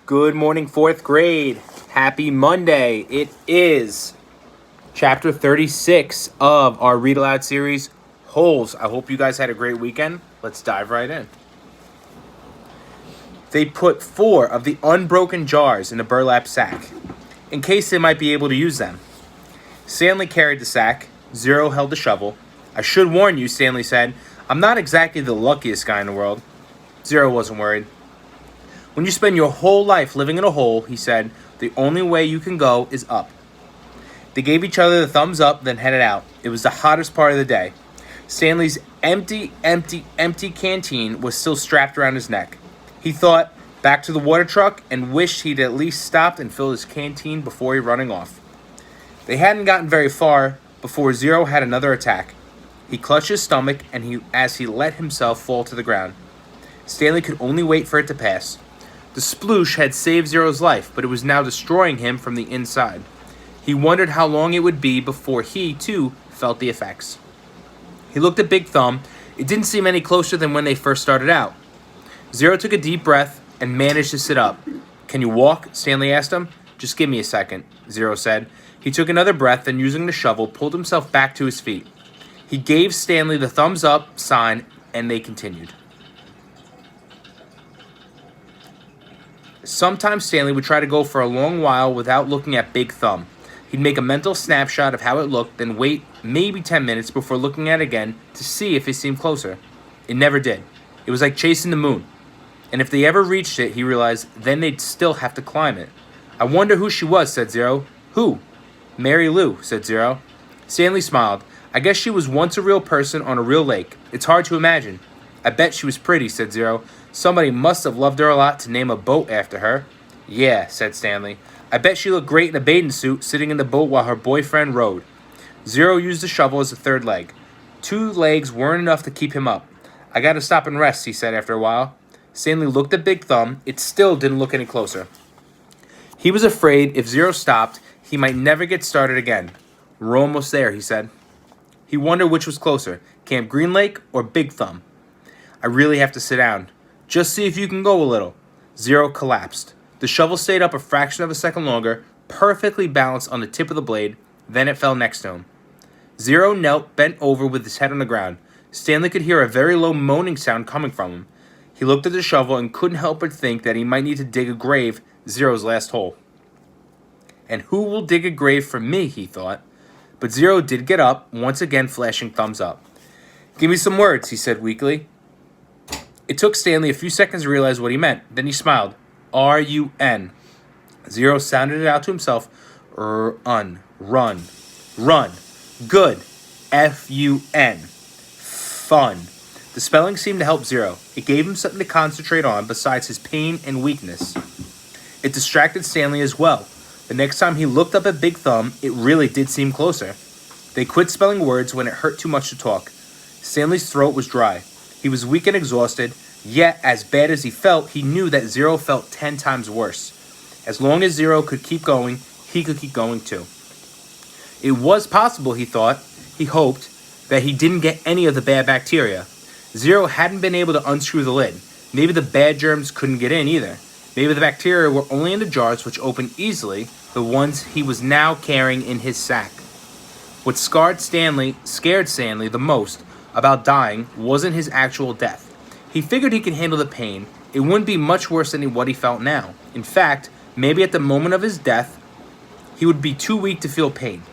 Good morning, fourth grade. Happy Monday. It is chapter 36 of our Read Aloud series, Holes. I hope you guys had a great weekend. Let's dive right in. They put 4 of the unbroken jars in a burlap sack, in case they might be able to use them. Stanley carried the sack. Zero held the shovel. I should warn you, Stanley said. I'm not exactly the luckiest guy in the world. Zero wasn't worried. When you spend your whole life living in a hole, he said, the only way you can go is up. They gave each other the thumbs up, then headed out. It was the hottest part of the day. Stanley's empty canteen was still strapped around his neck. He thought back to the water truck and wished he'd at least stopped and filled his canteen before he running off. They hadn't gotten very far before Zero had another attack. He clutched his stomach as he let himself fall to the ground. Stanley could only wait for it to pass. The sploosh had saved Zero's life, but it was now destroying him from the inside. He wondered how long it would be before he, too, felt the effects. He looked at Big Thumb. It didn't seem any closer than when they first started out. Zero took a deep breath and managed to sit up. Can you walk? Stanley asked him. Just give me a second, Zero said. He took another breath, then using the shovel, pulled himself back to his feet. He gave Stanley the thumbs up sign, and they continued. Sometimes Stanley would try to go for a long while without looking at Big Thumb. He'd make a mental snapshot of how it looked, then wait maybe 10 minutes before looking at it again to see if it seemed closer. It never did. It was like chasing the moon. And if they ever reached it, he realized, then they'd still have to climb it. I wonder who she was, said Zero. Who? Mary Lou, said Zero. Stanley smiled. I guess she was once a real person on a real lake. It's hard to imagine. I bet she was pretty, said Zero. Somebody must have loved her a lot to name a boat after her. Yeah, said Stanley. I bet she looked great in a bathing suit sitting in the boat while her boyfriend rowed. Zero used the shovel as a third leg. 2 legs weren't enough to keep him up. I gotta stop and rest, he said after a while. Stanley looked at Big Thumb. It still didn't look any closer. He was afraid if Zero stopped, he might never get started again. We're almost there, he said. He wondered which was closer, Camp Green Lake or Big Thumb. I really have to sit down. Just see if you can go a little. Zero collapsed. The shovel stayed up a fraction of a second longer, perfectly balanced on the tip of the blade, then it fell next to him. Zero knelt, bent over with his head on the ground. Stanley could hear a very low moaning sound coming from him. He looked at the shovel and couldn't help but think that he might need to dig a grave, Zero's last hole. And who will dig a grave for me, he thought. But Zero did get up, once again flashing thumbs up. Give me some words, he said weakly. It took Stanley a few seconds to realize what he meant. Then he smiled. R-U-N. Zero sounded it out to himself. Run. Good. F-U-N. Fun. The spelling seemed to help Zero. It gave him something to concentrate on besides his pain and weakness. It distracted Stanley as well. The next time he looked up at Big Thumb, it really did seem closer. They quit spelling words when it hurt too much to talk. Stanley's throat was dry. He was weak and exhausted, yet as bad as he felt, he knew that Zero felt 10 times worse. As long as Zero could keep going, he could keep going too. It was possible, he thought, he hoped, that he didn't get any of the bad bacteria. Zero hadn't been able to unscrew the lid. Maybe the bad germs couldn't get in either. Maybe the bacteria were only in the jars which opened easily, the ones he was now carrying in his sack. What scared Stanley the most about dying wasn't his actual death. He figured he could handle the pain. It wouldn't be much worse than what he felt now. In fact, maybe at the moment of his death, he would be too weak to feel pain.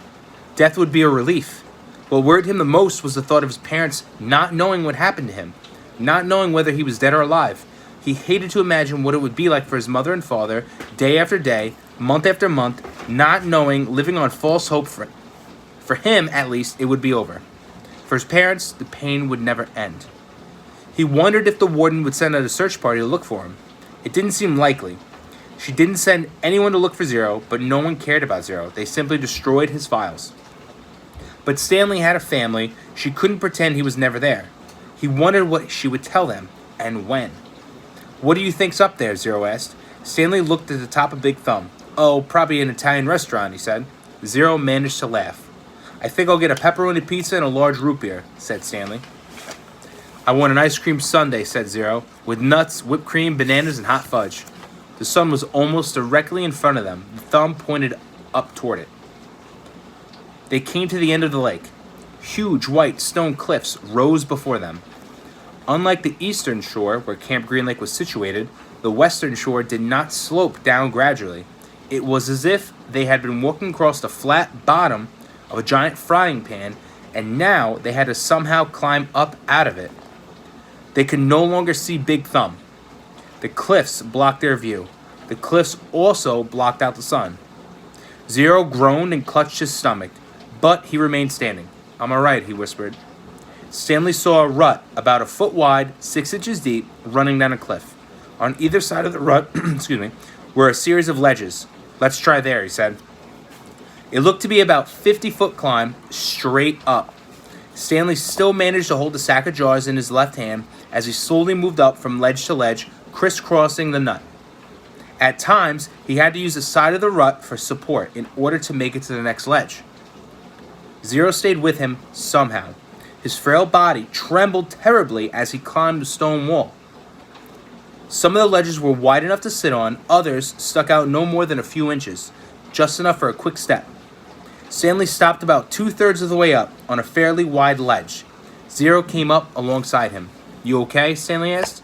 Death would be a relief. What worried him the most was the thought of his parents not knowing what happened to him, not knowing whether he was dead or alive. He hated to imagine what it would be like for his mother and father, day after day, month after month, not knowing, living on false hope. For him, at least, it would be over. For his parents, the pain would never end. He wondered if the warden would send out a search party to look for him. It didn't seem likely. She didn't send anyone to look for Zero, but no one cared about Zero. They simply destroyed his files. But Stanley had a family. She couldn't pretend he was never there. He wondered what she would tell them, and when. What do you think's up there? Zero asked. Stanley looked at the top of Big Thumb. Oh, probably an Italian restaurant, he said. Zero managed to laugh. I think I'll get a pepperoni pizza and a large root beer, said Stanley. I want an ice cream sundae, said Zero, with nuts, whipped cream, bananas, and hot fudge. The sun was almost directly in front of them, the thumb pointed up toward it. They came to the end of the lake. Huge white stone cliffs rose before them. Unlike the eastern shore, where Camp Green Lake was situated, the western shore did not slope down gradually. It was as if they had been walking across the flat bottom of a giant frying pan, and now they had to somehow climb up out of it. They could no longer see Big Thumb. The cliffs blocked their view. The cliffs also blocked out the sun. Zero groaned and clutched his stomach, but he remained standing. "I'm all right," he whispered. Stanley saw a rut about a foot wide, 6 inches deep, running down a cliff. On either side of the rut, were a series of ledges. "Let's try there," he said. It looked to be about 50-foot climb straight up. Stanley still managed to hold the sack of jars in his left hand as he slowly moved up from ledge to ledge, crisscrossing the nut. At times, he had to use the side of the rut for support in order to make it to the next ledge. Zero stayed with him somehow. His frail body trembled terribly as he climbed the stone wall. Some of the ledges were wide enough to sit on, others stuck out no more than a few inches, just enough for a quick step. Stanley stopped about 2/3 of the way up on a fairly wide ledge. Zero came up alongside him. "You okay?" Stanley asked.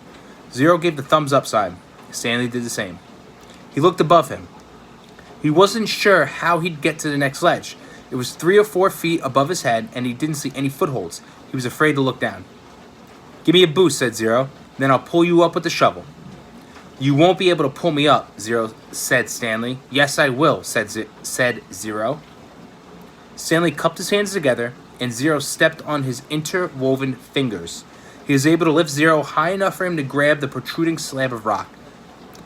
Zero gave the thumbs up sign. Stanley did the same. He looked above him. He wasn't sure how he'd get to the next ledge. It was 3 or 4 feet above his head, and he didn't see any footholds. He was afraid to look down. "Give me a boost," said Zero. "Then I'll pull you up with the shovel." "You won't be able to pull me up," said Stanley. "Yes, I will," said Zero. Stanley cupped his hands together, and Zero stepped on his interwoven fingers. He was able to lift Zero high enough for him to grab the protruding slab of rock.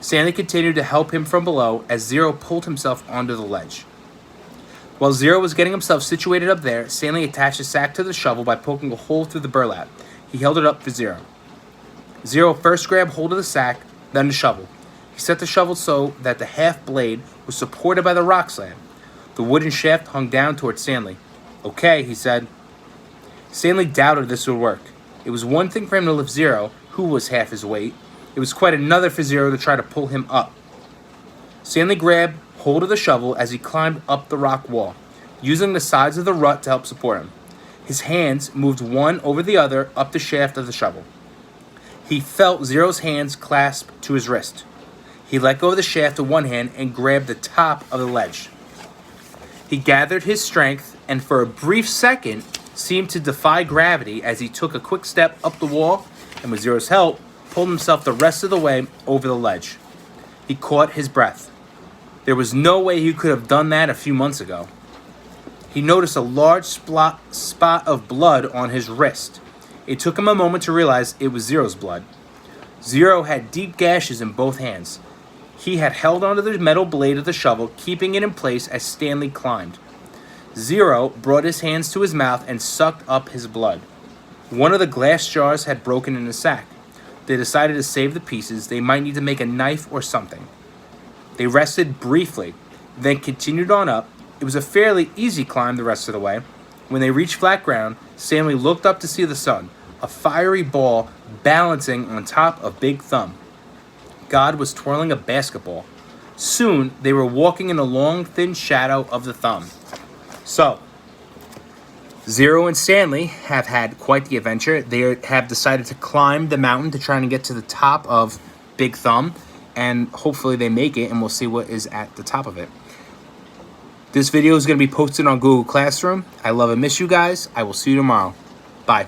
Stanley continued to help him from below as Zero pulled himself onto the ledge. While Zero was getting himself situated up there, Stanley attached a sack to the shovel by poking a hole through the burlap. He held it up for Zero. Zero first grabbed hold of the sack, then the shovel. He set the shovel so that the half blade was supported by the rock slab. The wooden shaft hung down toward Stanley. "Okay," he said. Stanley doubted this would work. It was one thing for him to lift Zero, who was half his weight. It was quite another for Zero to try to pull him up. Stanley grabbed hold of the shovel as he climbed up the rock wall, using the sides of the rut to help support him. His hands moved one over the other up the shaft of the shovel. He felt Zero's hands clasp to his wrist. He let go of the shaft with one hand and grabbed the top of the ledge. He gathered his strength and for a brief second seemed to defy gravity as he took a quick step up the wall and with Zero's help pulled himself the rest of the way over the ledge. He caught his breath. There was no way he could have done that a few months ago. He noticed a large spot of blood on his wrist. It took him a moment to realize it was Zero's blood. Zero had deep gashes in both hands. He had held onto the metal blade of the shovel, keeping it in place as Stanley climbed. Zero brought his hands to his mouth and sucked up his blood. One of the glass jars had broken in the sack. They decided to save the pieces. They might need to make a knife or something. They rested briefly, then continued on up. It was a fairly easy climb the rest of the way. When they reached flat ground, Stanley looked up to see the sun, a fiery ball balancing on top of Big Thumb. God was twirling a basketball. Soon, they were walking in a long, thin shadow of the thumb. So, Zero and Stanley have had quite the adventure. They have decided to climb the mountain to try and get to the top of Big Thumb, and hopefully they make it, and we'll see what is at the top of it. This video is going to be posted on Google Classroom. I love and miss you guys. I will see you tomorrow. Bye.